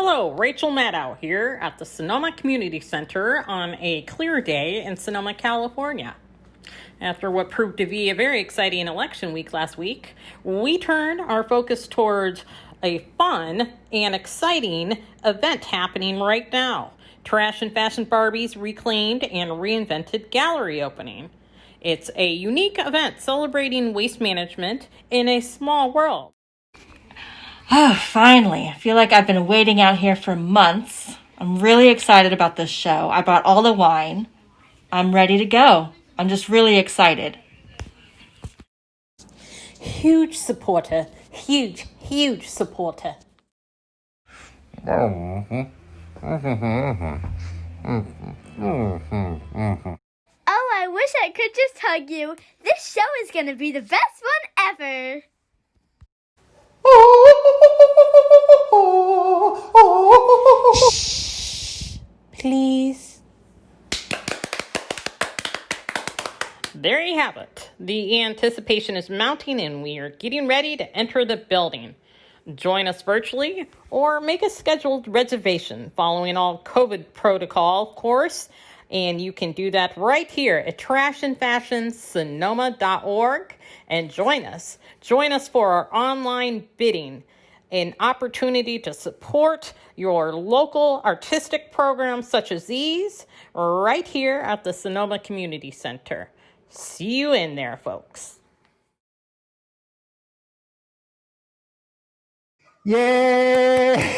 Hello, Rachel Maddow here at the Sonoma Community Center on a clear day in Sonoma, California. After what proved to be a very exciting election week last week, we turned our focus towards a fun and exciting event happening right now. Trash and Fashion Barbie's Reclaimed and Reinvented gallery opening. It's a unique event celebrating waste management in a small world. Oh, finally. I feel like I've been waiting out here for months. I'm really excited about this show. I bought all the wine. I'm ready to go. I'm just really excited. Huge supporter. Huge supporter. Oh, I wish I could just hug you. This show is going to be the best one ever. Shh, please. There you have it. The anticipation is mounting and we are getting ready to enter the building. Join us virtually or make a scheduled reservation following all COVID protocol, of course. And you can do that right here at trashandfashionsonoma.org and join us. Join us for our online bidding, an opportunity to support your local artistic programs such as these right here at the Sonoma Community Center. See you in there, folks. Yay!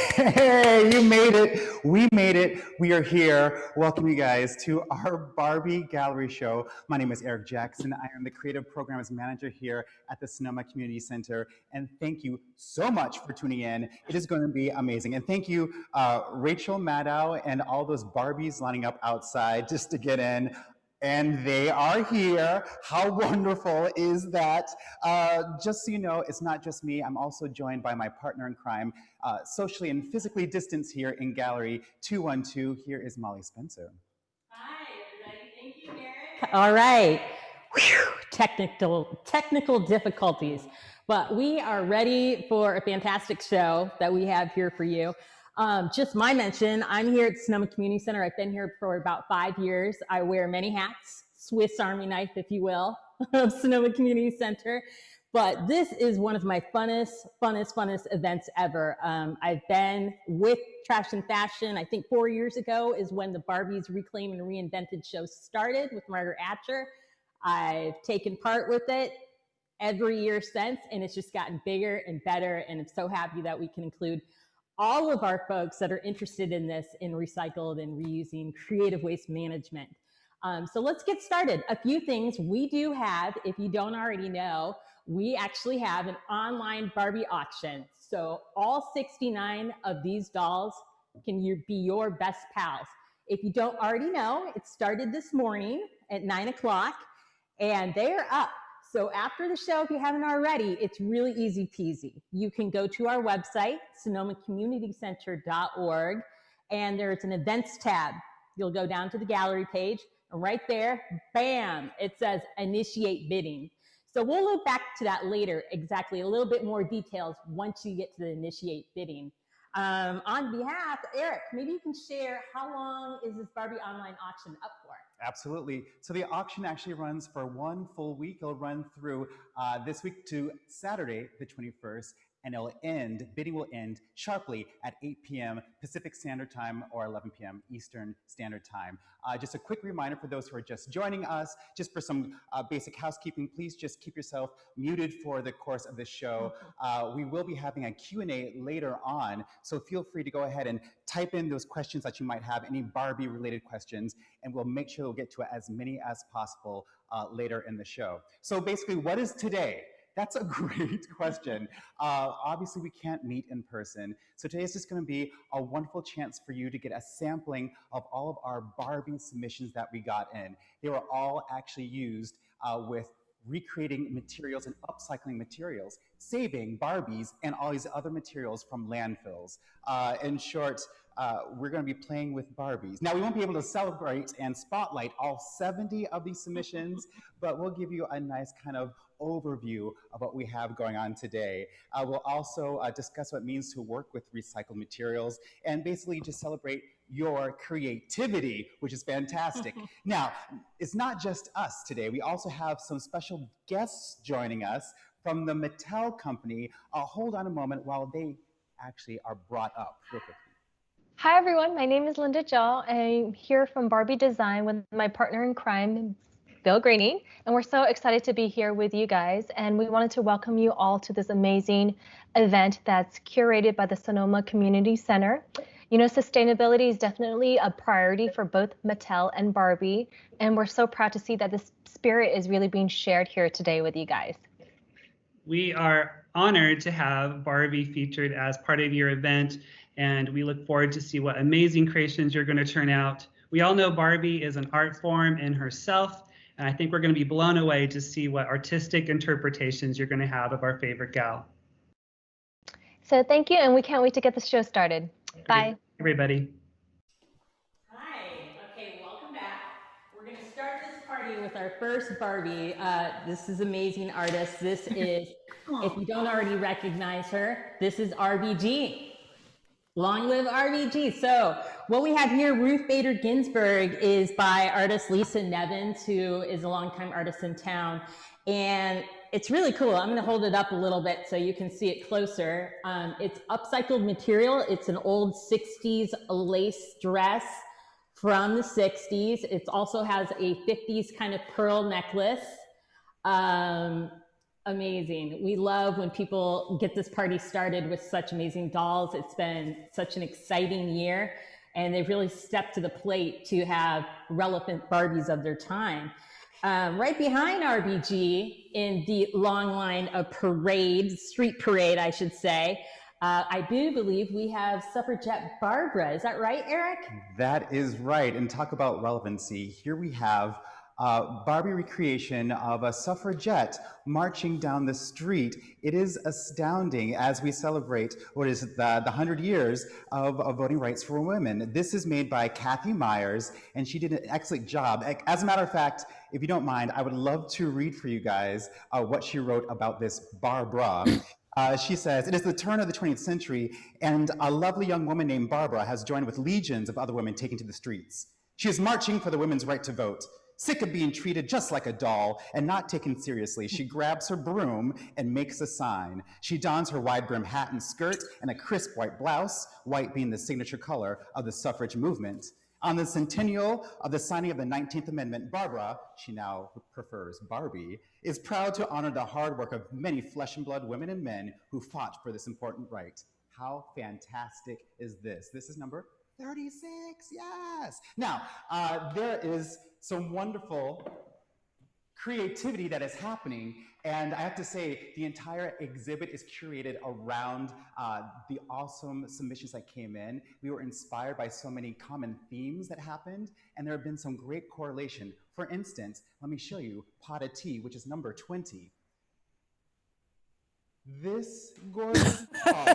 You made it. We made it. We are here. Welcome you guys to our Barbie Gallery Show. My name is Eric Jackson. I am the Creative Programs Manager here at the Sonoma Community Center. And thank you so much for tuning in. It is going to be amazing. And thank you, Rachel Maddow and all those Barbies lining up outside just to get in. And they are here. How wonderful is that? Just so you know, it's not just me. I'm also joined by my partner in crime, socially and physically distanced here in Gallery 212. Here is Molly Spencer. Hi, everybody. Thank you, Eric. All right. Whew. Technical difficulties. But we are ready for a fantastic show that we have here for you. Just my mention, I'm here at Sonoma Community Center. I've been here for about 5 years. I wear many hats, Swiss Army knife, if you will, of Sonoma Community Center. But this is one of my funnest events ever. I've been with Trash and Fashion, I think 4 years ago is when the Barbie's Reclaimed and Reinvented show started with Margaret Atcher. I've taken part with it every year since, and it's just gotten bigger and better, and I'm so happy that we can include all of our folks that are interested in this, in recycled and reusing creative waste management. So let's get started. A few things we do have, if you don't already know, we actually have an online Barbie auction. So all 69 of these dolls can be your best pals. If you don't already know, it started this morning at 9 o'clock and they're up. So after the show, if you haven't already, it's really easy peasy. You can go to our website, sonomacommunitycenter.org, and there's an events tab. You'll go down to the gallery page, and right there, bam, it says initiate bidding. So we'll look back to that later, exactly a little bit more details once you get to the initiate bidding. On behalf, Eric, maybe you can share how long is this Barbie online auction up for? Absolutely. So the auction actually runs for 1 full week. It'll run through this week to Saturday, the 21st, and bidding will end sharply at 8 p.m. Pacific Standard Time or 11 p.m. Eastern Standard Time. Just a quick reminder for those who are just joining us, just for some basic housekeeping, please just keep yourself muted for the course of the show. We will be having a Q&A later on, so feel free to go ahead and type in those questions that you might have, any Barbie-related questions, and we'll make sure we'll get to as many as possible later in the show. So basically, what is today? That's a great question. Obviously, we can't meet in person. So today is just going to be a wonderful chance for you to get a sampling of all of our Barbie submissions that we got in. They were all actually used with recreating materials and upcycling materials, saving Barbies and all these other materials from landfills. In short, we're going to be playing with Barbies. Now, we won't be able to celebrate and spotlight all 70 of these submissions, but we'll give you a nice kind of overview of what we have going on today. We'll also discuss what it means to work with recycled materials and basically just celebrate your creativity, which is fantastic. Now, it's not just us today. We also have some special guests joining us from the Mattel company. Hold on a moment while they actually are brought up real quickly. Hi everyone, my name is Linda Jall. I'm here from Barbie Design with my partner in crime, Bill Greeny, and we're so excited to be here with you guys. And we wanted to welcome you all to this amazing event that's curated by the Sonoma Community Center. You know, sustainability is definitely a priority for both Mattel and Barbie, and we're so proud to see that this spirit is really being shared here today with you guys. We are honored to have Barbie featured as part of your event, and we look forward to see what amazing creations you're going to turn out. We all know Barbie is an art form in herself, and I think we're going to be blown away to see what artistic interpretations you're going to have of our favorite gal. So thank you, and we can't wait to get the show started. Bye. Everybody. Hi. Okay, welcome back. We're going to start this party with our first Barbie. This is amazing artist. This is, if you don't already recognize her, this is RBG. Long live RBG. So what we have here, Ruth Bader Ginsburg, is by artist Lisa Nevins, who is a longtime artist in town. And it's really cool. I'm going to hold it up a little bit so you can see it closer. It's upcycled material. It's an old 60s lace dress from the 60s. It also has a 50s kind of pearl necklace. Amazing. We love when people get this party started with such amazing dolls. It's been such an exciting year, and they've really stepped to the plate to have relevant Barbies of their time. Right behind RBG in the long line of parades, street parade, I should say, I do believe we have suffragette Barbara. Is that right, Eric? That is right. And talk about relevancy. Here we have Barbie recreation of a suffragette marching down the street. It is astounding as we celebrate what is the 100 years of voting rights for women. This is made by Kathy Myers, and she did an excellent job. As a matter of fact, if you don't mind, I would love to read for you guys what she wrote about this Barbara. She says, "It is the turn of the 20th century, and a lovely young woman named Barbara has joined with legions of other women taking to the streets. She is marching for the women's right to vote. Sick of being treated just like a doll and not taken seriously, she grabs her broom and makes a sign. She dons her wide-brim hat and skirt and a crisp white blouse, white being the signature color of the suffrage movement. On the centennial of the signing of the 19th Amendment, Barbara, she now prefers Barbie, is proud to honor the hard work of many flesh and blood women and men who fought for this important right." How fantastic is this? This is number 36, yes. Now, there is some wonderful creativity that is happening, and I have to say the entire exhibit is curated around the awesome submissions that came in. We were inspired by so many common themes that happened, and there have been some great correlation. For instance, let me show you Pot of Tea, which is number 20. This gorgeous doll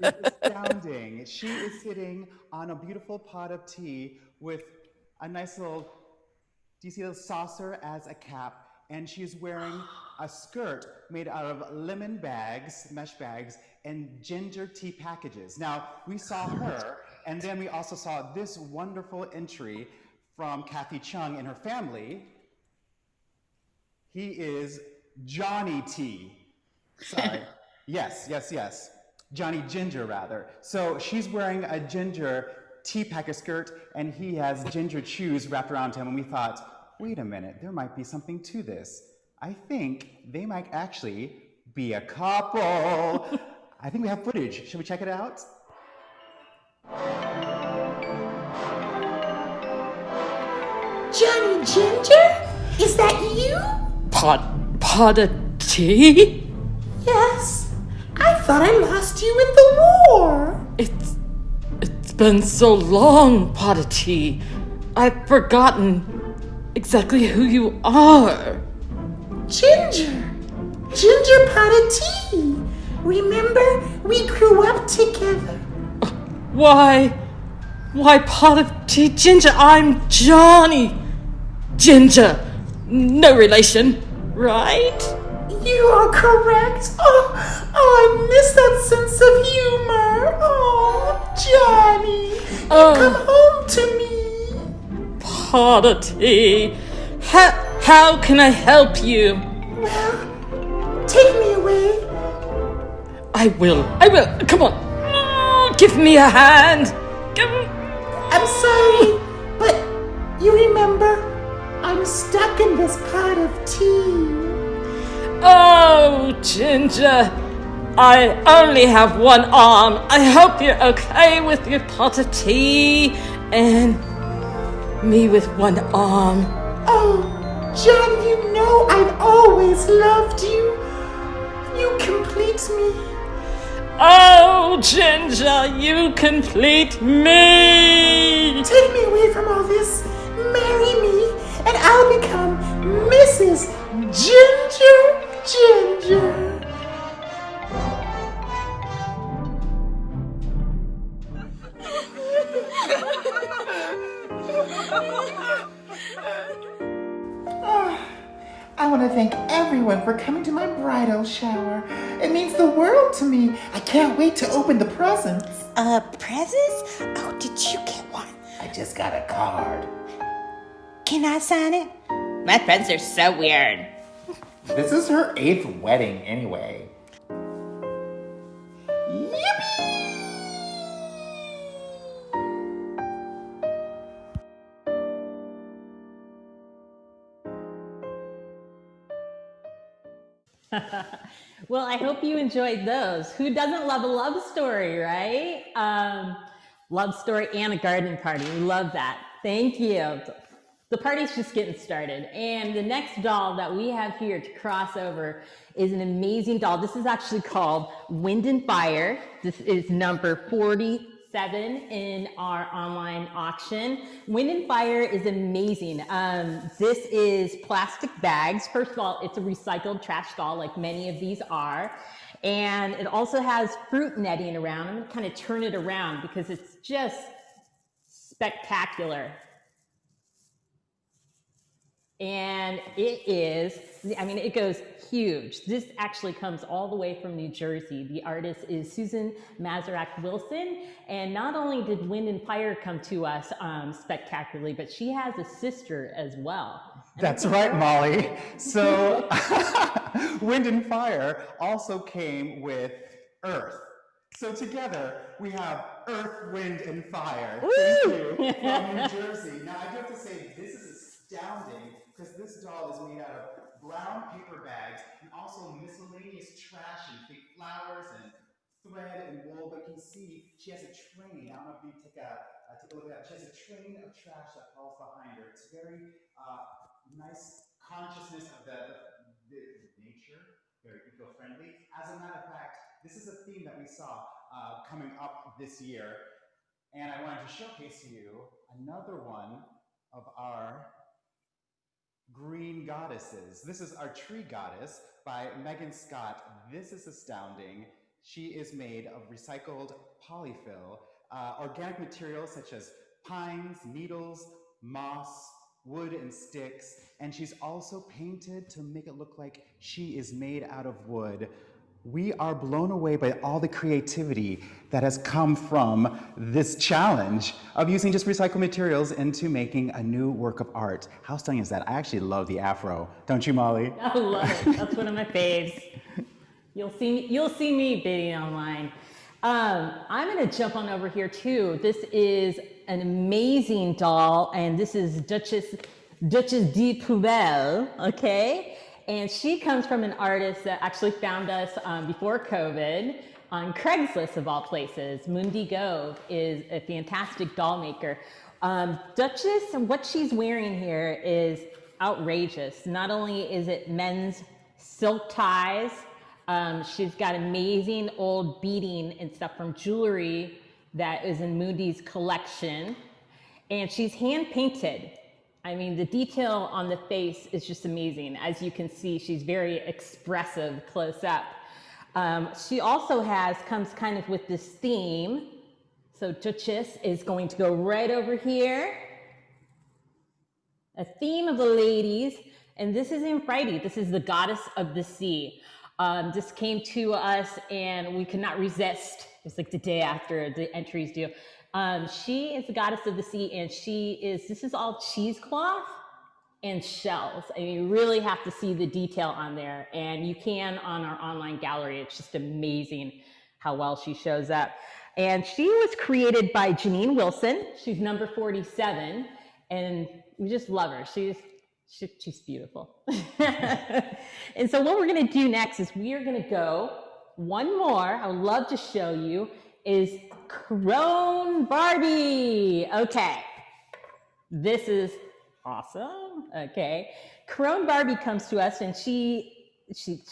is astounding. She is sitting on a beautiful pot of tea with a nice little, do you see the saucer as a cap? And she's wearing a skirt made out of lemon bags, mesh bags, and ginger tea packages. Now, we saw her, and then we also saw this wonderful entry from Kathy Chung and her family. He is Johnny T. Sorry. Yes. Johnny Ginger, rather. So she's wearing a ginger tea packet skirt, and he has ginger chews wrapped around him, and we thought, wait a minute, there might be something to this. I think they might actually be a couple. I think we have footage. Should we check it out? Johnny Ginger? Is that you? Pot of tea? Yes. I thought I lost you in the war. It's been so long, Pot of tea. I've forgotten exactly who you are. Ginger. Ginger Pot of Tea. Remember, we grew up together. Why Pot of tea, Ginger? I'm Johnny Ginger. No relation. right? You are correct. I miss that sense of humor. Oh, Johnny, come home to me. Oddity. How can I help you? Well, take me away. I will. Come on. Give me a hand. I'm sorry, but you remember, I'm stuck in this pot of tea. Oh, Ginger. I only have one arm. I hope you're okay with your pot of tea and me with one arm. Oh, John, you know I've always loved you. You complete me. Oh, Ginger, you complete me. Take me away from all this. Marry me, and I'll become Mrs. Ginger. I want to thank everyone for coming to my bridal shower. It means the world to me. I can't wait to open the presents. Presents? Oh, did you get one? I just got a card. Can I sign it? My friends are so weird. This is her 8th wedding anyway. Well, I hope you enjoyed those. Who doesn't love a love story, right? Love story and a garden party. We love that. Thank you. The party's just getting started. And the next doll that we have here to cross over is an amazing doll. This is actually called Wind and Fire. This is number 47 in our online auction. Wind and Fire is amazing. This is plastic bags. First of all, it's a recycled trash doll like many of these are. And it also has fruit netting around. I'm gonna kind of turn it around because it's just spectacular. And it is, I mean, it goes huge. This actually comes all the way from New Jersey. The artist is Susan Mazarak Wilson. And not only did Wind and Fire come to us spectacularly, but she has a sister as well. That's right, Molly. So Wind and Fire also came with Earth. So together we have Earth, Wind, and Fire. Thank you from New Jersey. Now I do have to say this is astounding because this doll is made out of brown paper bags and also miscellaneous trash and fake flowers and thread and wool. But you can see she has a train. I don't know if you take a look at that. She has a train of trash that falls behind her. It's very nice consciousness of the nature, very eco-friendly. As a matter of fact, this is a theme that we saw coming up this year. And I wanted to showcase to you another one of our green goddesses. This is our tree goddess by Megan Scott. This is astounding. She is made of recycled polyfill, organic materials such as pines, needles, moss, wood, and sticks. And she's also painted to make it look like she is made out of wood. We are blown away by all the creativity that has come from this challenge of using just recycled materials into making a new work of art. How stunning is that? I actually love the afro. Don't you, Molly? I love it. That's one of my faves. You'll see me bidding online. I'm gonna jump on over here too. This is an amazing doll, and this is Duchess de Poubelle, okay? And she comes from an artist that actually found us before COVID on Craigslist of all places. Mundi Gove is a fantastic doll maker. Duchess, and what she's wearing here is outrageous. Not only is it men's silk ties, she's got amazing old beading and stuff from jewelry that is in Mundi's collection. And she's hand painted. I mean, the detail on the face is just amazing. As you can see, she's very expressive close up. She also comes kind of with this theme. So Duchess is going to go right over here. A theme of the ladies. And this is Aphrodite. This is the goddess of the sea. This came to us and we could not resist. It's like the day after the entries due. She is the goddess of the sea, and this is all cheesecloth and shells. And you really have to see the detail on there. And you can on our online gallery. It's just amazing how well she shows up. And she was created by Janine Wilson. She's number 47. And we just love her. She's beautiful. And so what we're gonna do next is we are gonna go one more. I would love to show you is Crone Barbie. Okay, this is awesome. Okay, Crone Barbie comes to us and she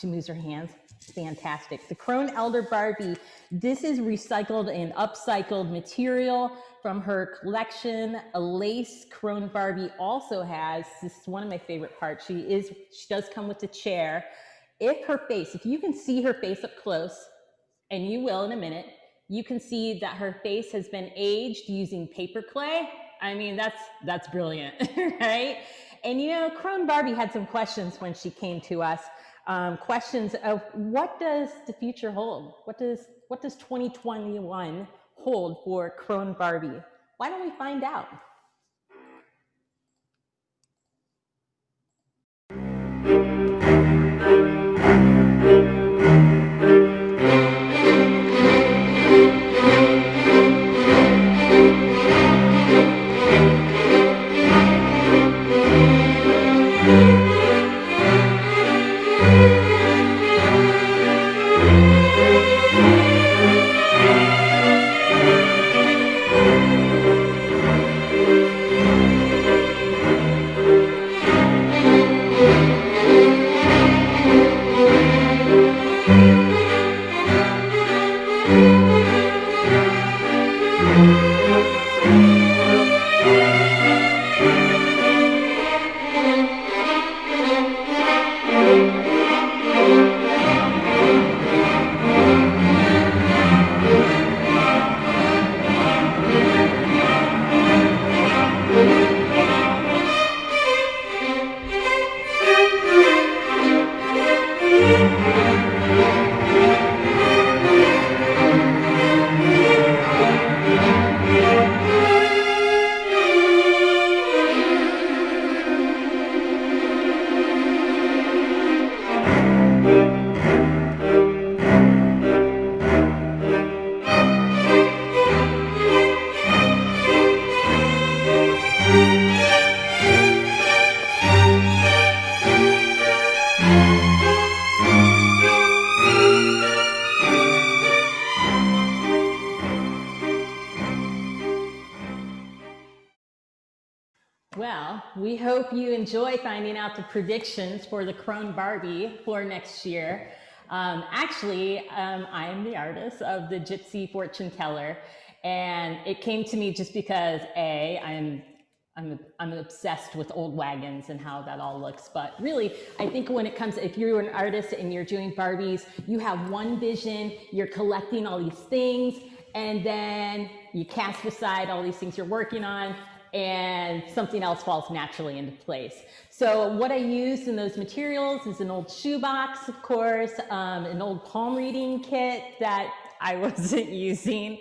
moves her hands. Fantastic. The Crone Elder Barbie. This is recycled and upcycled material from her collection. A lace Crone Barbie also has, this is one of my favorite parts. She does come with a chair. If you can see her face up close, and you will in a minute, you can see that her face has been aged using paper clay. I mean, that's brilliant, right? And you know, Crone Barbie had some questions when she came to us. Questions of what does the future hold? What does 2021 hold for Crone Barbie? Why don't we find out? Well, we hope you enjoy finding out the predictions for the Crone Barbie for next year. I am the artist of the Gypsy Fortune Teller, and it came to me just because I'm obsessed with old wagons and how that all looks. But really, I think when it comes, if you're an artist and you're doing Barbies, you have one vision, you're collecting all these things, and then you cast aside all these things you're working on, and something else falls naturally into place. So what I used in those materials is an old shoebox, of course, an old palm reading kit that I wasn't using,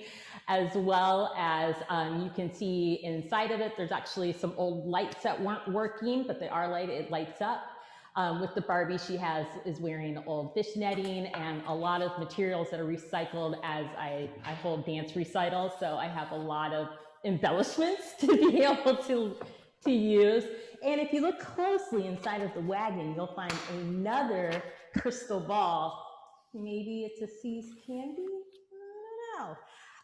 as well as you can see inside of it, there's actually some old lights that weren't working, but they are it lights up. With the Barbie, she is wearing old fish netting and a lot of materials that are recycled as I hold dance recitals. So I have a lot of embellishments to be able to use. And if you look closely inside of the wagon, you'll find another crystal ball. Maybe it's a See's candy?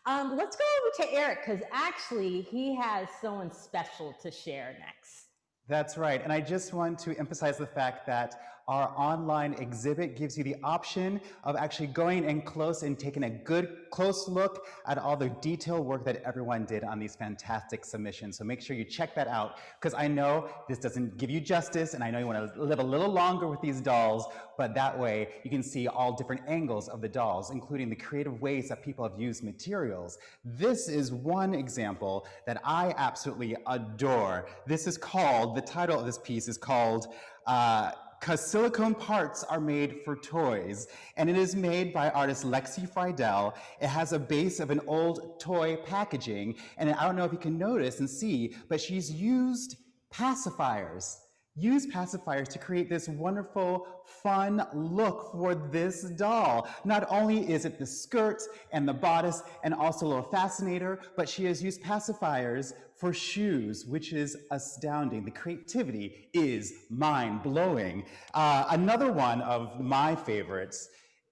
I don't know. Let's go over to Eric, because actually he has someone special to share next. That's right, and I just want to emphasize the fact that our online exhibit gives you the option of actually going in close and taking a good close look at all the detailed work that everyone did on these fantastic submissions. So make sure you check that out, because I know this doesn't give you justice, and I know you want to live a little longer with these dolls, but that way you can see all different angles of the dolls, including the creative ways that people have used materials. This is one example that I absolutely adore. This is called, the title of this piece is called because silicone parts are made for toys, and it is made by artist Lexi Friedel. It has a base of an old toy packaging, and I don't know if you can notice and see, but she's used pacifiers. Use pacifiers to create this wonderful, fun look for this doll. Not only is it the skirt and the bodice and also a little fascinator, but she has used pacifiers for shoes, which is astounding. The creativity is mind-blowing. Another one of my favorites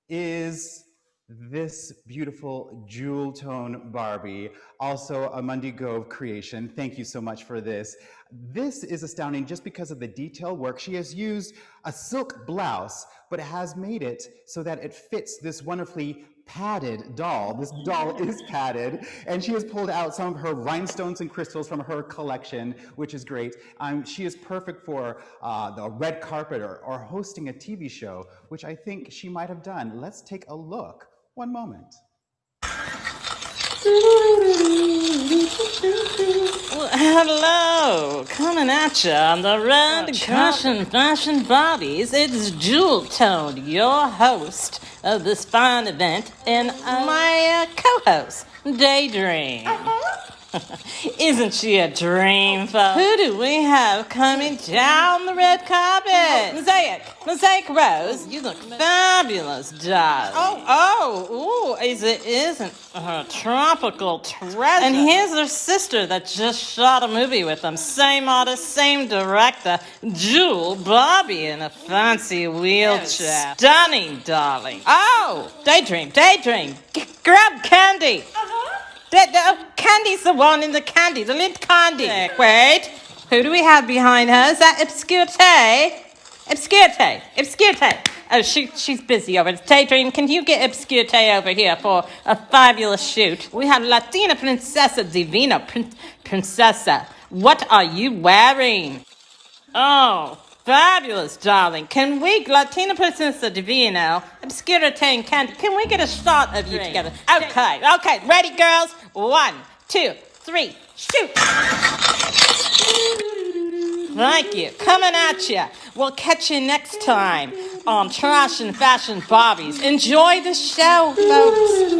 is this beautiful jewel tone Barbie, also a Mundi Gove creation. Thank you so much for this. This is astounding just because of the detail work. She has used a silk blouse, but has made it so that it fits this wonderfully padded doll. This doll is padded, and she has pulled out some of her rhinestones and crystals from her collection, which is great. She is perfect for the red carpet or hosting a TV show, which I think she might have done. Let's take a look. One moment. Well, hello, coming at you on the red Caution Fashion Barbies. It's Jewel Tone, your host of this fine event, and my co-host, Daydream. Isn't she a dream, folks? Who do we have coming down the red carpet? Mosaic Rose, you look fabulous, darling. Isn't her tropical treasure? And here's her sister that just shot a movie with them. Same artist, same director, Jewel Barbie in a fancy wheelchair. Stunning, darling. Oh, Daydream, grab Candy. Candy's the one in the candy, the lip candy. Wait, who do we have behind her? Is that Obscurite? Oh, she's busy over there. Daydream, can you get Obscurite over here for a fabulous shoot? We have Latina Princesa Divina. Princesa, what are you wearing? Oh, fabulous, darling. Can we, Latina Princesa Divino, Obscurite and Candy, can we get a shot of you together? Okay, ready, girls? 1, 2, 3, shoot! Thank you. Coming at you. We'll catch you next time on Trash and Fashion Barbies. Enjoy the show, folks.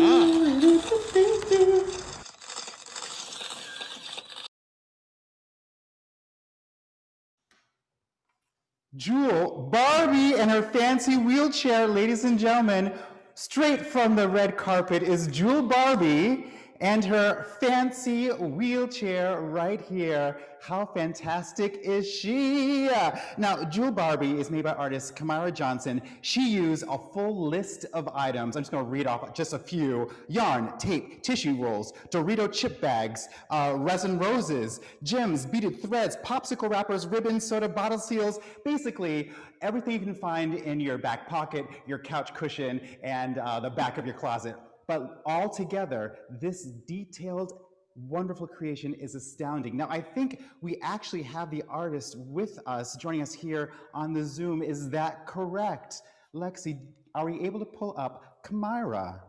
Jewel Barbie and her fancy wheelchair, ladies and gentlemen, straight from the red carpet is Jewel Barbie and her fancy wheelchair right here. How fantastic is she? Now, Jewel Barbie is made by artist Kamara Johnson. She used a full list of items. I'm just gonna read off just a few. Yarn, tape, tissue rolls, Dorito chip bags, resin roses, gems, beaded threads, popsicle wrappers, ribbons, soda bottle seals, basically everything you can find in your back pocket, your couch cushion, and the back of your closet. But all together, this detailed, wonderful creation is astounding. Now, I think we actually have the artist with us, joining us here on the Zoom. Is that correct? Lexi, are we able to pull up Kamara?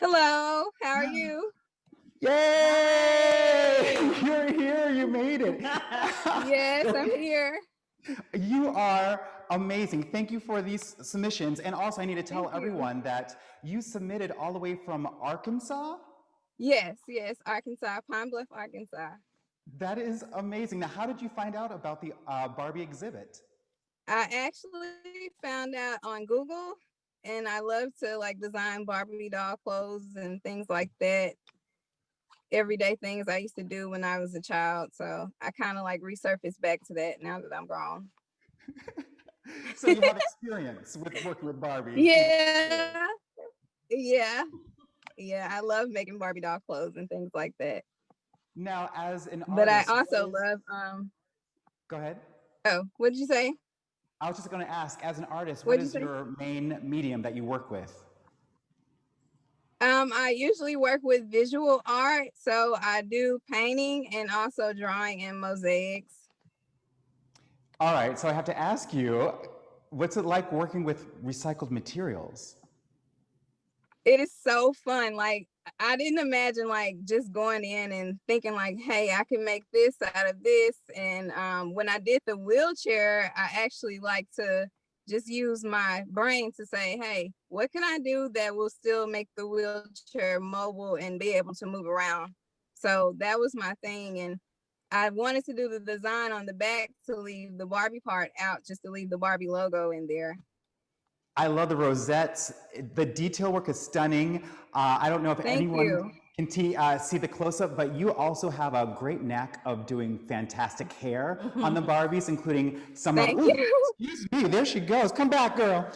Hello, how are you? Yay! You're here, you made it. Yes, I'm here. You are amazing. Thank you for these submissions. And also, I need to tell everyone that you submitted all the way from Arkansas? Yes, Arkansas, Pine Bluff, Arkansas. That is amazing. Now, how did you find out about the Barbie exhibit? I actually found out on Google, and I love to design Barbie doll clothes and things like that. Everyday things I used to do when I was a child. So I kind of resurfaced back to that now that I'm grown. So you have experience with working with Barbie. Yeah. I love making Barbie doll clothes and things like that. Now, as an artist, but I also love. Go ahead. Oh, what did you say? I was just going to ask, as an artist, what is your main medium that you work with? I usually work with visual art, so I do painting and also drawing and mosaics. All right, so I have to ask you, what's it like working with recycled materials? It is so fun. I didn't imagine like just going in and thinking like, hey, I can make this out of this. And when I did the wheelchair, I actually like to just use my brain to say, hey, what can I do that will still make the wheelchair mobile and be able to move around? So that was my thing. And I wanted to do the design on the back to leave the Barbie part out, just to leave the Barbie logo in there. I love the rosettes. The detail work is stunning. I don't know if anyone can see the close-up, but you also have a great knack of doing fantastic hair on the Barbies, including some of, excuse me, there she goes. Come back, girl.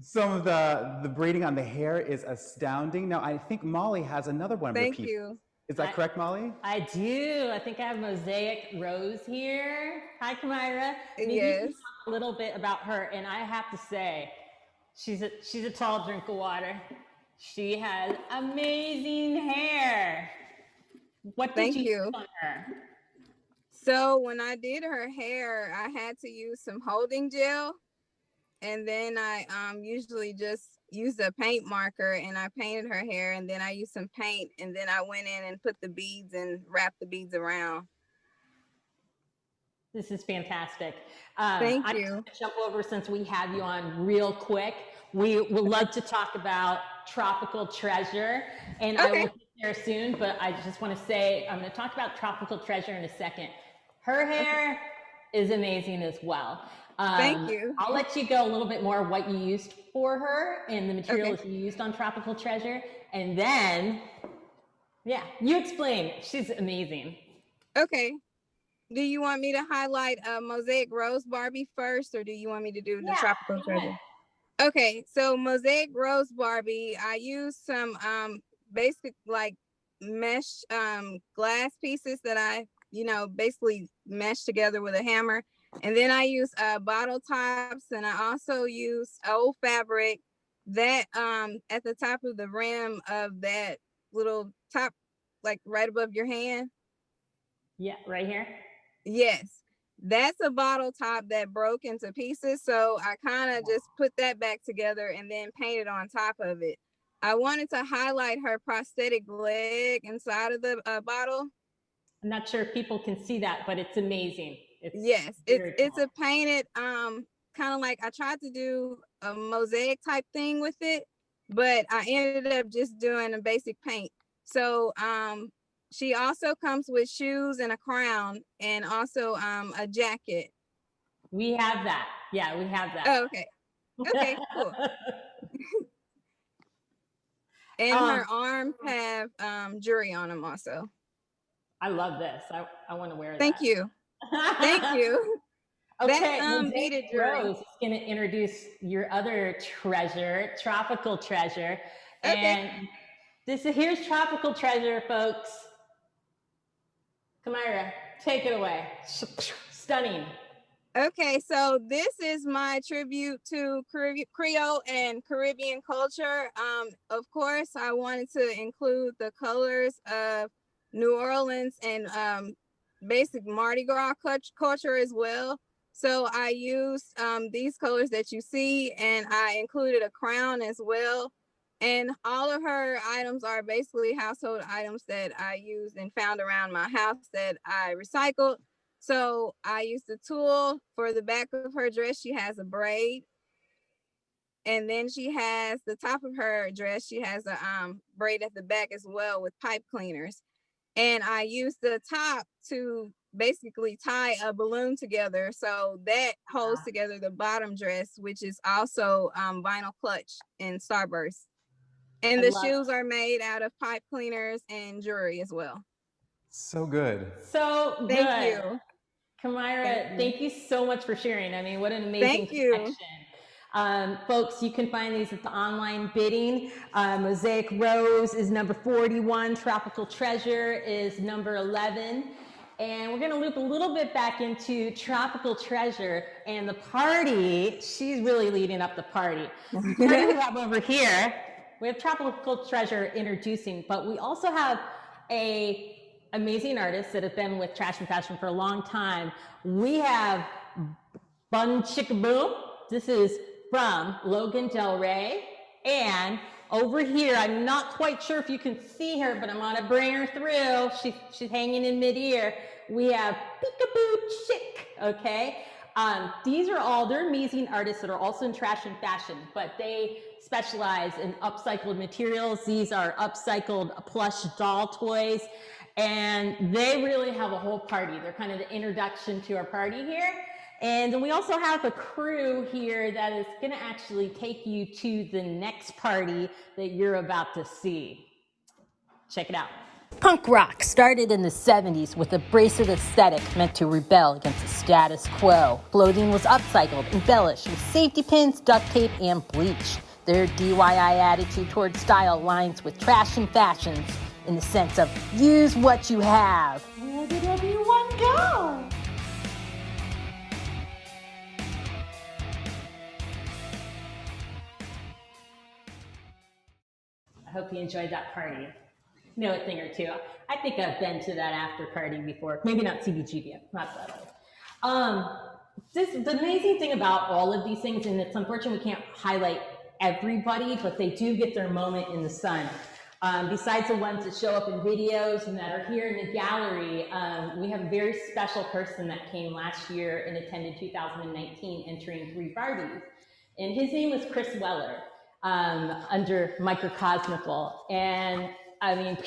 Some of the braiding on the hair is astounding. Now, I think Molly has another one of your pieces. Thank you. Is that correct, Molly? I do. I think I have Mosaic Rose here. Hi, Kamira. Maybe you can talk a little bit about her. And I have to say, she's a tall drink of water. She has amazing hair. What did you use on her? So when I did her hair, I had to use some holding gel. And then I usually just used a paint marker and I painted her hair, and then I used some paint, and then I went in and put the beads and wrapped the beads around. This is fantastic. Thank I'm you. going to jump over, since we have you on real quick. We would love to talk about Tropical Treasure, and I will get there soon, but I just want to say, I'm going to talk about Tropical Treasure in a second. Her hair is amazing as well. Thank you. I'll let you go a little bit more what you used for her and the materials you used on Tropical Treasure. And then, yeah, you explain. She's amazing. Okay. Do you want me to highlight Mosaic Rose Barbie first, or do you want me to do the Tropical Treasure? Okay, so Mosaic Rose Barbie, I used some basic like mesh glass pieces that I, basically meshed together with a hammer. And then I use bottle tops, and I also use old fabric that at the top of the rim of that little top, like right above your hand. Yeah, right here. Yes, that's a bottle top that broke into pieces. So I kind of just put that back together and then painted on top of it. I wanted to highlight her prosthetic leg inside of the bottle. I'm not sure if people can see that, but it's amazing. It's a painted kind of like, I tried to do a mosaic type thing with it, but I ended up just doing a basic paint. So she also comes with shoes and a crown, and also a jacket. We have that. Yeah, we have that. Oh, okay. Okay, cool. And her arms have jewelry on them also. I love this. I want to wear that. Thank you. Thank you. Okay, Mosaic Rose is going to introduce your other treasure, Tropical Treasure. And here's Tropical Treasure, folks. Kamira, take it away. Stunning. Okay, so this is my tribute to Creole and Caribbean culture. Of course, I wanted to include the colors of New Orleans and basic Mardi Gras culture as well. So I used these colors that you see, and I included a crown as well. And all of her items are basically household items that I used and found around my house that I recycled. So I used the tool for the back of her dress. She has a braid. And then she has the top of her dress. She has a braid at the back as well with pipe cleaners. And I used the top to basically tie a balloon together. So that holds together the bottom dress, which is also vinyl clutch and starburst. And the shoes are made out of pipe cleaners and jewelry as well. So good. So good. Thank you. Kamira, thank you so much for sharing. I mean, what an amazing connection. Folks, you can find these at the online bidding. Mosaic Rose is number 41. Tropical Treasure is number 11. And we're going to loop a little bit back into Tropical Treasure and the party. She's really leading up the party. The party we have over here, we have Tropical Treasure introducing, but we also have a amazing artists that have been with Trash and Fashion for a long time. We have Bun Chicka Boom. This is from Logan Del Rey, and Over here, I'm not quite sure if you can see her, but I'm gonna bring her through. She's hanging in midair. We have Peekaboo Chick, okay? These are all, they're amazing artists that are also in trash and fashion, but they specialize in upcycled materials. These are upcycled plush doll toys, and they really have a whole party. They're kind of the introduction to our party here. And then we also have a crew here that is gonna actually take you to the next party that you're about to see. Check it out. Punk rock started in the 70s with a abrasive aesthetic meant to rebel against the status quo. Clothing was upcycled, embellished with safety pins, duct tape, and bleach. Their DIY attitude towards style aligns with trash and fashions in the sense of use what you have. Where did everyone go? I hope you enjoyed that party. Know a thing or two. I think I've been to that after party before. Maybe not CBGB, not that way. The amazing thing about all of these things, and it's unfortunate we can't highlight everybody, but they do get their moment in the sun. Besides the ones that show up in videos and that are here in the gallery, we have a very special person that came last year and attended 2019 entering 3 Barbies. And his name was Chris Weller, under Microcosmical. And I mean,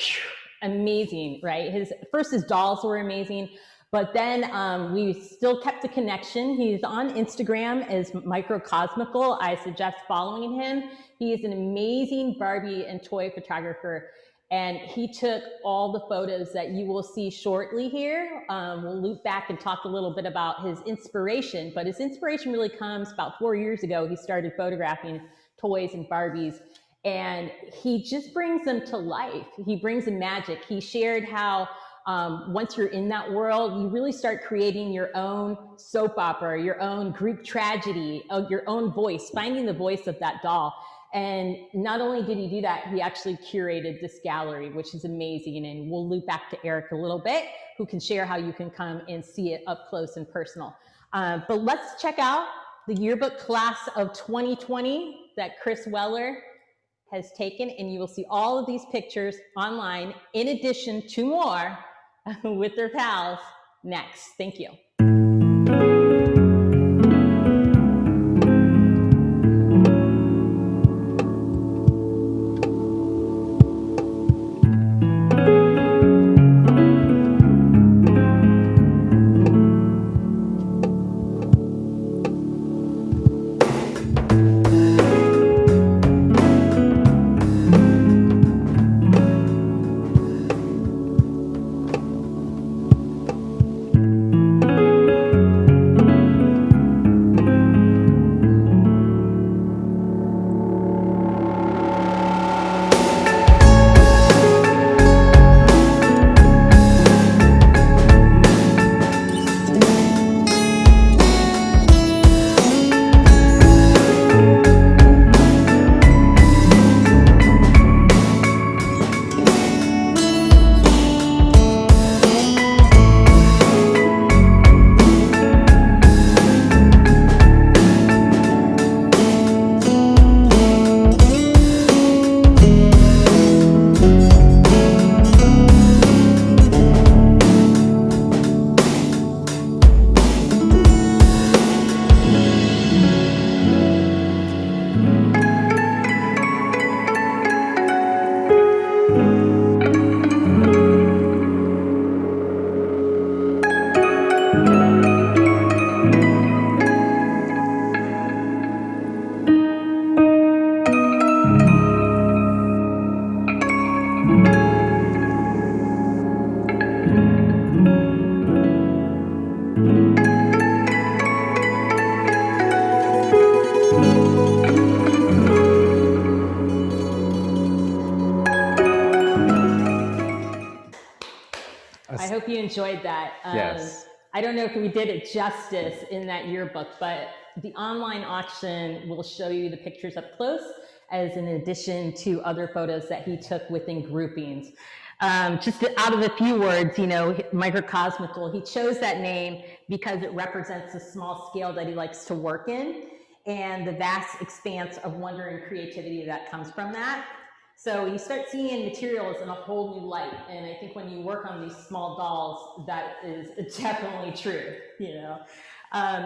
amazing, right? His dolls were amazing, but then we still kept the connection. He's on Instagram as Microcosmical. I suggest following him. He is an amazing Barbie and toy photographer, and he took all the photos that you will see shortly here. We'll loop back and talk a little bit about his inspiration, but his inspiration really comes about 4 years ago. He started photographing toys and Barbies, and he just brings them to life. He brings them magic. He shared how once you're in that world, you really start creating your own soap opera, your own Greek tragedy, your own voice, finding the voice of that doll. And not only did he do that, he actually curated this gallery, which is amazing. And we'll loop back to Eric a little bit, who can share how you can come and see it up close and personal. But let's check out the yearbook class of 2020 that Chris Weller has taken, and you will see all of these pictures online, in addition to more with their pals next. Thank you. I hope you enjoyed that. Yes. I don't know if we did it justice in that yearbook, but the online auction will show you the pictures up close, as in addition to other photos that he took within groupings. Just out of a few words, you know, Microcosmical, he chose that name because it represents the small scale that he likes to work in. and the vast expanse of wonder and creativity that comes from that. So you start seeing materials in a whole new light. And I think when you work on these small dolls, that is definitely true, you know.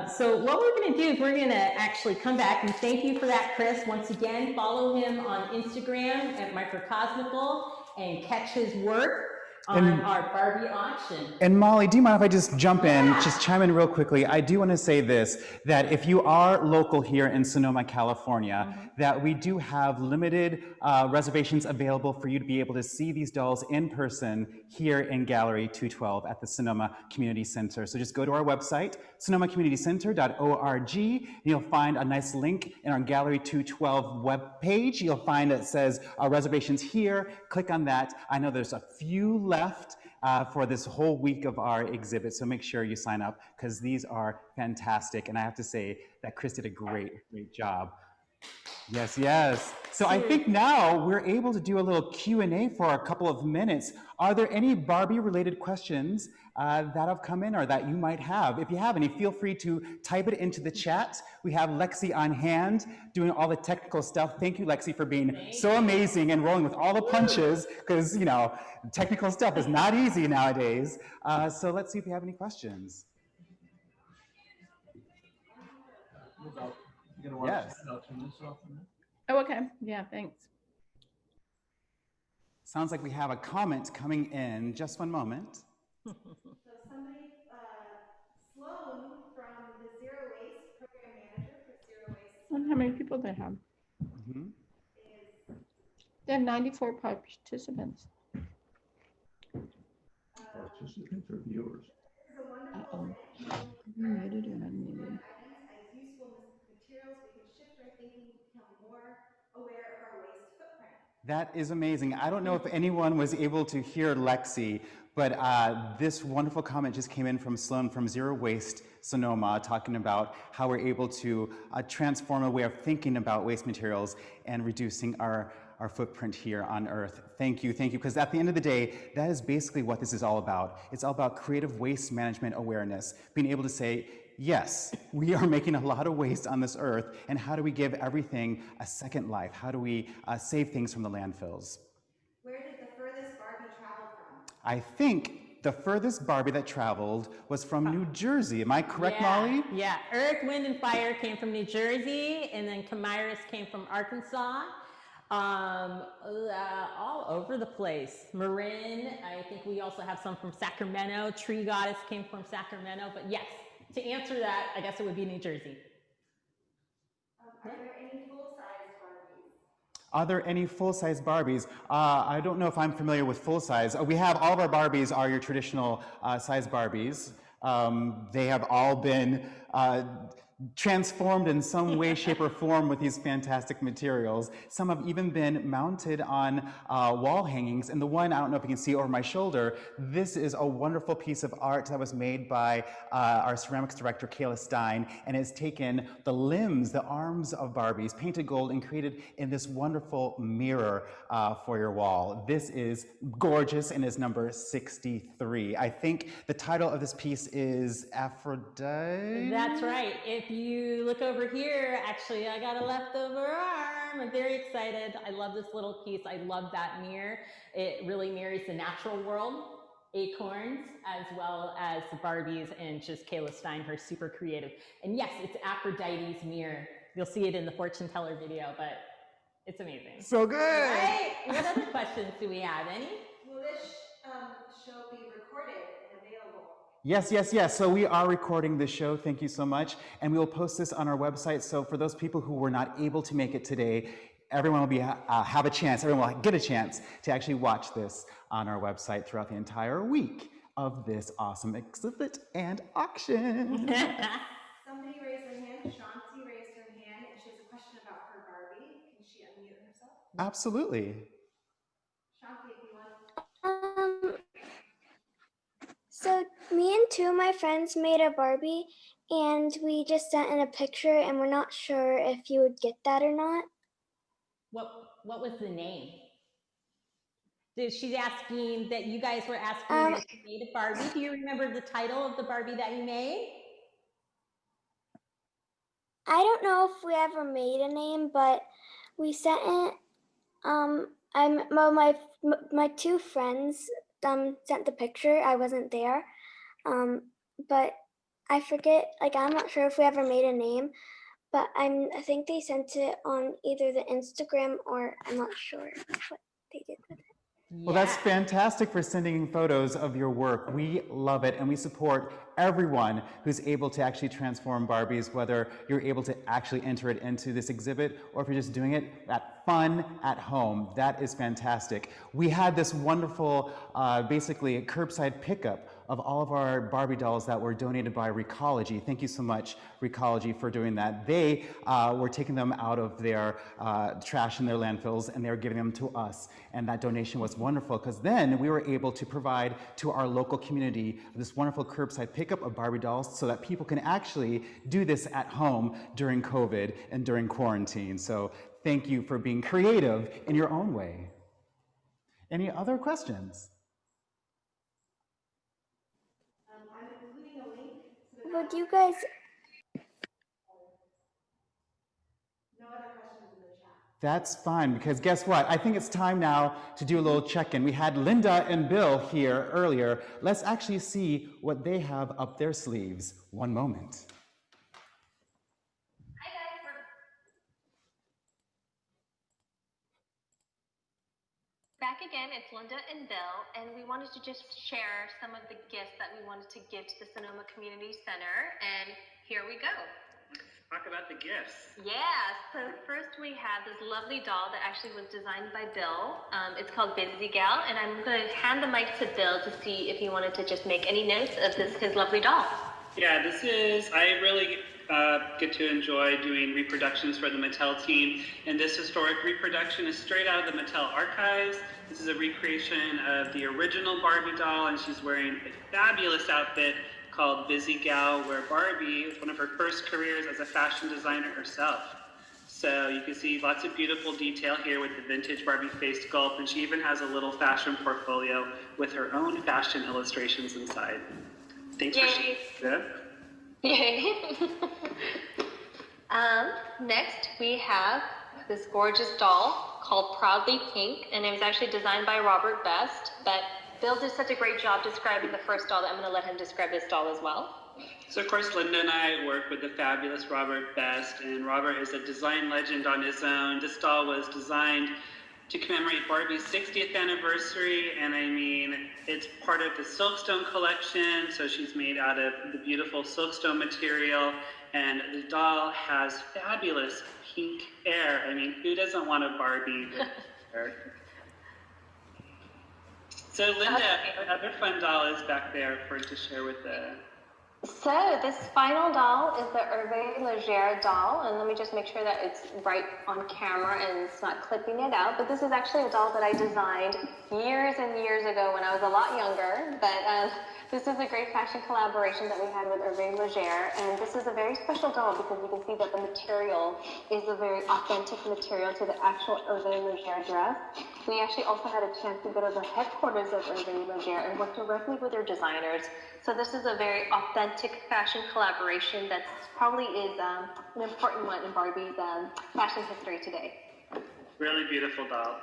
So what we're gonna do is we're gonna actually come back, and thank you for that, Chris. Once again, follow him on Instagram at Microcosmical and catch his work on our Barbie auction. And Molly, do you mind if I just jump in, just chime in real quickly? I do want to say this, that if you are local here in Sonoma, California, that we do have limited reservations available for you to be able to see these dolls in person here in Gallery 212 at the Sonoma Community Center. So just go to our website, sonomacommunitycenter.org, and you'll find a nice link in our Gallery 212 webpage. You'll find it says reservations here. Click on that. I know there's a few left for this whole week of our exhibit, so make sure you sign up because these are fantastic. And I have to say that Chris did a great job. Yes, yes. So I think now we're able to do a little Q&A for a couple of minutes. Are there any Barbie-related questions that have come in or that you might have? If you have any, feel free to type it into the chat. We have Lexi on hand doing all the technical stuff. Thank you, Lexi, for being so amazing and rolling with all the punches because, you know, technical stuff is not easy nowadays. So let's see if you have any questions. Yes. Oh, okay. Yeah, thanks. Sounds like we have a comment coming in. Just one moment. So somebody, Sloan from the Zero Waste Program Manager for Zero Waste. Wonder how many people they have. They have 94 participants. Participants or viewers? Uh-oh. Muted or unmuted? As useful materials, we can shift our thinking, become more aware of our waste footprint. That is amazing. I don't know if anyone was able to hear Lexi, but this wonderful comment just came in from Sloan from Zero Waste Sonoma, talking about how we're able to transform a way of thinking about waste materials and reducing our footprint here on Earth. Thank you, because at the end of the day, that is basically what this is all about. It's all about creative waste management awareness, being able to say, yes, we are making a lot of waste on this Earth, and how do we give everything a second life? How do we save things from the landfills? Where did the furthest Barbie travel from? I think the furthest Barbie that traveled was from New Jersey. Am I correct, Molly? Yeah, Earth, Wind, and Fire came from New Jersey, and then Camiris came from Arkansas. All over the place. Marin, I think we also have some from Sacramento. Tree Goddess came from Sacramento. But yes, to answer that, I guess it would be New Jersey. Are there any full-size Barbies? Are there any full-size Barbies? I don't know if I'm familiar with full-size. We have all of our Barbies are your traditional size Barbies. They have all been transformed in some way, shape, or form with these fantastic materials. Some have even been mounted on wall hangings. And the one, I don't know if you can see over my shoulder, this is a wonderful piece of art that was made by our ceramics director, Kayla Stein, and has taken the limbs, the arms of Barbies, painted gold, and created in this wonderful mirror for your wall. This is gorgeous and is number 63. I think the title of this piece is Aphrodite. That's right. If you look over here, actually, I got a leftover arm. I'm very excited. I love this little piece. I love that mirror. It really mirrors the natural world, acorns, as well as the Barbies, and just Kayla Stein, her super creative. And yes, it's Aphrodite's mirror. You'll see it in the fortune teller video, but it's amazing. So good. Right? What other questions do we have? Any? Will this show be recorded and available? Yes, yes, yes. So we are recording this show. Thank you so much. And we will post this on our website. So for those people who were not able to make it today, everyone will be have a chance, everyone will get a chance to actually watch this on our website throughout the entire week of this awesome exhibit and auction. Somebody raised their hand. Shanti raised her hand, and she has a question about her Barbie. Can she unmute herself? Absolutely. Shanti, if you want. So me and two of my friends made a Barbie, and we just sent in a picture, and we're not sure if you would get that or not. What was the name? She's asking that you guys were asking if you made a Barbie. Do you remember the title of the Barbie that you made? I don't know if we ever made a name, but we sent it. My two friends sent the picture. I wasn't there, but I forget. Like, I'm not sure if we ever made a name, but I think they sent it on either the Instagram or I'm not sure what they did with it. Well, that's fantastic for sending photos of your work. We love it, and we support everyone who's able to actually transform Barbies, whether you're able to actually enter it into this exhibit or if you're just doing it at fun at home. That is fantastic. We had this wonderful, basically, curbside pickup of all of our Barbie dolls that were donated by Recology. Thank you so much, Recology, for doing that. They were taking them out of their trash in their landfills, and they were giving them to us. And that donation was wonderful, because then we were able to provide to our local community this wonderful curbside pickup of Barbie dolls so that people can actually do this at home during COVID and during quarantine. So thank you for being creative in your own way. Any other questions? Would you guys? That's fine, because guess what? I think it's time now to do a little check-in. We had Linda and Bill here earlier. Let's actually see what they have up their sleeves. One moment. Back again, it's Linda and Bill, and we wanted to just share some of the gifts that we wanted to give to the Sonoma Community Center, and here we go. Talk about the gifts. Yeah, so first we have this lovely doll that actually was designed by Bill. It's called Busy Gal, and I'm going to hand the mic to Bill to see if he wanted to just make any notes of his lovely doll. Yeah, I really get to enjoy doing reproductions for the Mattel team, and this historic reproduction is straight out of the Mattel archives. This is a recreation of the original Barbie doll, and she's wearing a fabulous outfit called Busy Gal, where Barbie is one of her first careers as a fashion designer herself. So you can see lots of beautiful detail here with the vintage Barbie face sculpt, and she even has a little fashion portfolio with her own fashion illustrations inside. Thanks for sharing. Yeah. Yay. Next, we have this gorgeous doll called Proudly Pink, and it was actually designed by Robert Best, but Bill did such a great job describing the first doll that I'm going to let him describe this doll as well. So of course, Linda and I work with the fabulous Robert Best, and Robert is a design legend on his own. This doll was designed to commemorate Barbie's 60th anniversary, and I mean, it's part of the Silkstone collection, so she's made out of the beautiful Silkstone material, and the doll has fabulous pink hair. I mean, who doesn't want a Barbie hair? So Linda, another fun doll is back there to share with the... So this final doll is the Hervé Leger doll, and let me just make sure that it's right on camera and it's not clipping it out, but this is actually a doll that I designed years and years ago when I was a lot younger, but this is a great fashion collaboration that we had with Hervé Leger, and this is a very special doll because you can see that the material is a very authentic material to the actual Hervé Leger dress. We actually also had a chance to go to the headquarters of Hervé Leger and work directly with their designers. So this is a very authentic fashion collaboration that probably is an important one in Barbie's fashion history today. Really beautiful doll.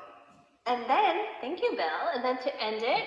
And then, thank you, Bill. And then to end it,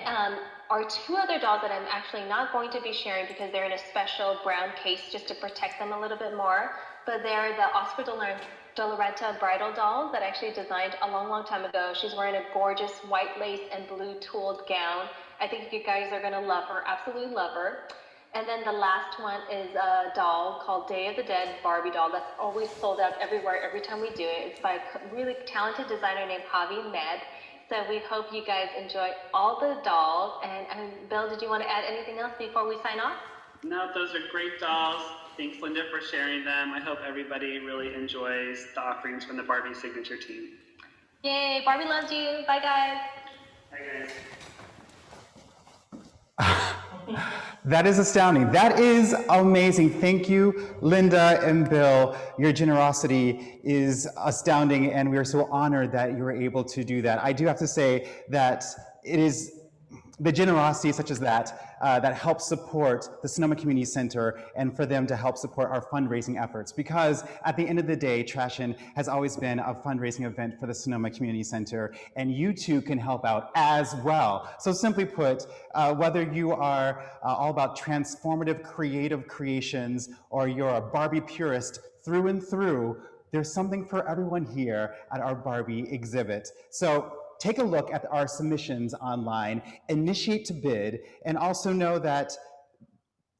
are two other dolls that I'm actually not going to be sharing because they're in a special brown case just to protect them a little bit more. But they're the Oscar de la Renta bridal doll that I actually designed a long, long time ago. She's wearing a gorgeous white lace and blue tooled gown. I think you guys are gonna love her, absolutely love her. And then the last one is a doll called Day of the Dead Barbie doll that's always sold out everywhere, every time we do it. It's by a really talented designer named Javi Med. So we hope you guys enjoy all the dolls. And Bill, did you want to add anything else before we sign off? No, those are great dolls. Thanks, Linda, for sharing them. I hope everybody really enjoys the offerings from the Barbie signature team. Yay, Barbie loves you. Bye, guys. Bye, guys. That is astounding. That is amazing. Thank you, Linda and Bill. Your generosity is astounding, and we are so honored that you were able to do that. I do have to say that it is the generosity such as that that helps support the Sonoma Community Center and for them to help support our fundraising efforts. Because at the end of the day, Trashin has always been a fundraising event for the Sonoma Community Center, and you too can help out as well. So simply put, whether you are all about transformative creative creations or you're a Barbie purist through and through, there's something for everyone here at our Barbie exhibit. So take a look at our submissions online, initiate to bid, and also know that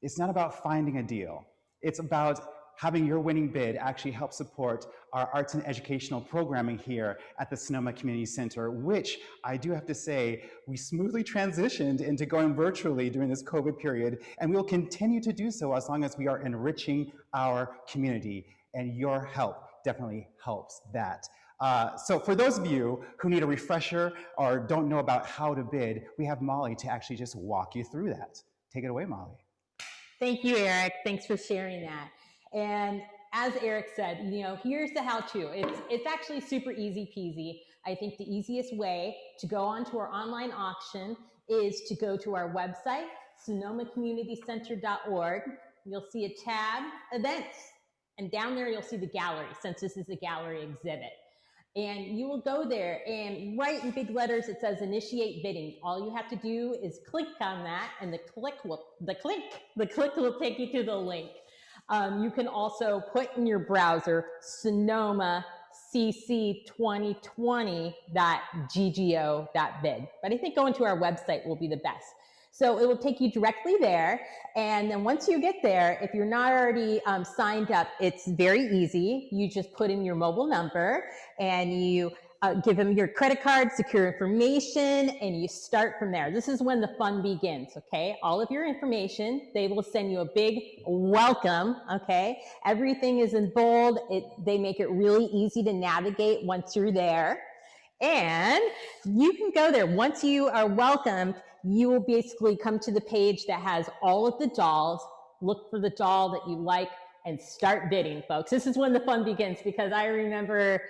it's not about finding a deal. It's about having your winning bid actually help support our arts and educational programming here at the Sonoma Community Center, which I do have to say, we smoothly transitioned into going virtually during this COVID period, and we will continue to do so as long as we are enriching our community, and your help definitely helps that. So for those of you who need a refresher or don't know about how to bid, we have Molly to actually just walk you through that. Take it away, Molly. Thank you, Eric. Thanks for sharing that. And as Eric said, here's the how-to. It's actually super easy peasy. I think the easiest way to go onto our online auction is to go to our website, sonomacommunitycenter.org. You'll see a tab, Events, and down there you'll see the gallery, since this is a gallery exhibit. And you will go there, and right in big letters it says Initiate Bidding. All you have to do is click on that, and the click will take you to the link. You can also put in your browser Sonoma cc2020.ggo.bid, but I think going to our website will be the best. So it will take you directly there, and then once you get there, if you're not already signed up, it's very easy. You just put in your mobile number, and you give them your credit card, secure information, and you start from there. This is when the fun begins, okay? All of your information, they will send you a big welcome, okay? Everything is in bold. They make it really easy to navigate once you're there. And you can go there. Once you are welcomed, you will basically come to the page that has all of the dolls. Look for the doll that you like and start bidding, folks. This is when the fun begins, because I remember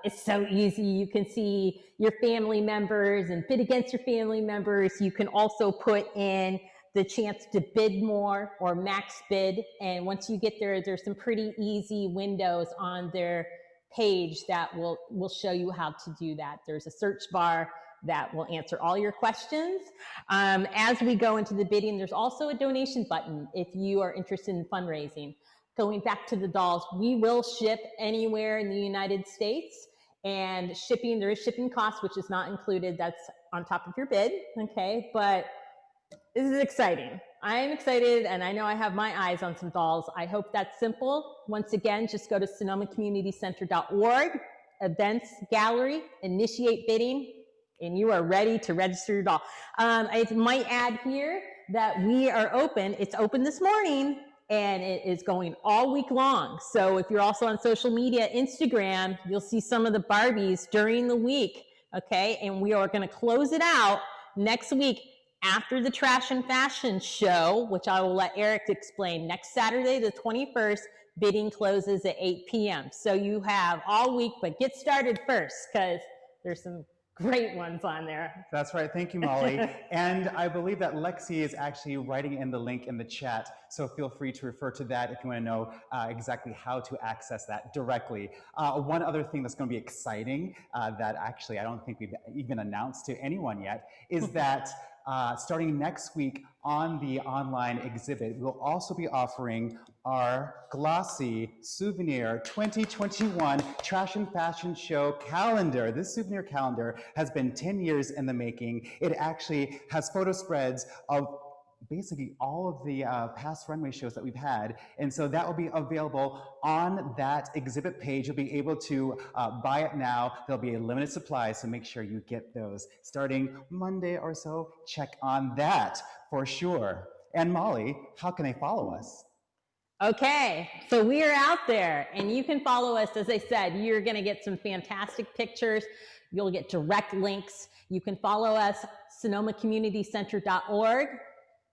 it's so easy. You can see your family members and bid against your family members. You can also put in the chance to bid more or max bid. And once you get there, there's some pretty easy windows on their page that will show you how to do that. There's a search bar that will answer all your questions. As we go into the bidding, there's also a donation button if you are interested in fundraising. Going back to the dolls, we will ship anywhere in the United States, and shipping, there is shipping costs, which is not included. That's on top of your bid, okay? But this is exciting. I am excited, and I know I have my eyes on some dolls. I hope that's simple. Once again, just go to sonomacommunitycenter.org, Events Gallery, Initiate Bidding, and you are ready to register your doll. I might add here that we are open. It's open this morning, and it is going all week long. So if you're also on social media, Instagram, you'll see some of the Barbies during the week, okay? And we are gonna close it out next week after the Trash and Fashion show, which I will let Eric explain. Next Saturday, the 21st, bidding closes at 8 p.m. So you have all week, but get started first, because there's some great ones on there. That's right. Thank you, Molly. And I believe that Lexi is actually writing in the link in the chat, so feel free to refer to that if you want to know exactly how to access that directly. One other thing that's going to be exciting that actually I don't think we've even announced to anyone yet is that starting next week on the online exhibit, we'll also be offering our glossy souvenir 2021 Trash and Fashion Show calendar. This souvenir calendar has been 10 years in the making. It actually has photo spreads of basically all of the past runway shows that we've had. And so that will be available on that exhibit page. You'll be able to buy it now. There'll be a limited supply, so make sure you get those. Starting Monday or so, check on that for sure. And Molly, how can they follow us? Okay, so we are out there, and you can follow us. As I said, you're going to get some fantastic pictures. You'll get direct links. You can follow us, sonomacommunitycenter.org,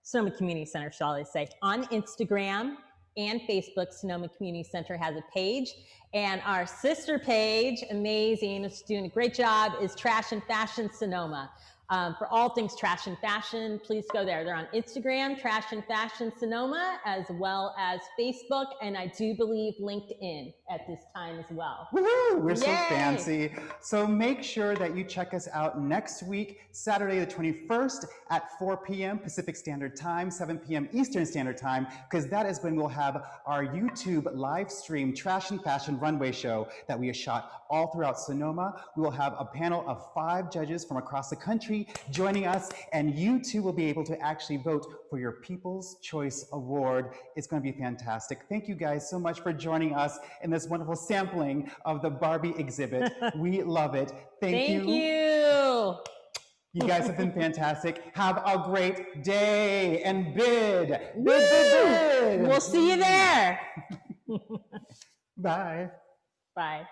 Sonoma Community Center, shall I say, on Instagram and Facebook. Sonoma Community Center has a page. And our sister page, amazing, it's doing a great job, is Trash and Fashion Sonoma. For all things trash and fashion, please go there. They're on Instagram, Trash and Fashion Sonoma, as well as Facebook, and I do believe LinkedIn at this time as well. Woohoo! We're so Yay! fancy. So make sure that you check us out next week, Saturday the 21st at 4 p.m. Pacific Standard Time, 7 p.m. Eastern Standard Time, because that is when we'll have our YouTube live stream Trash and Fashion runway show that we have shot all throughout Sonoma. We will have a panel of 5 judges from across the country joining us, and you too will be able to actually vote for your People's Choice Award. It's going to be fantastic. Thank you guys so much for joining us in this wonderful sampling of the Barbie exhibit. We love it. Thank you. You guys have been fantastic. Have a great day and bid. We'll see you there. Bye. Bye.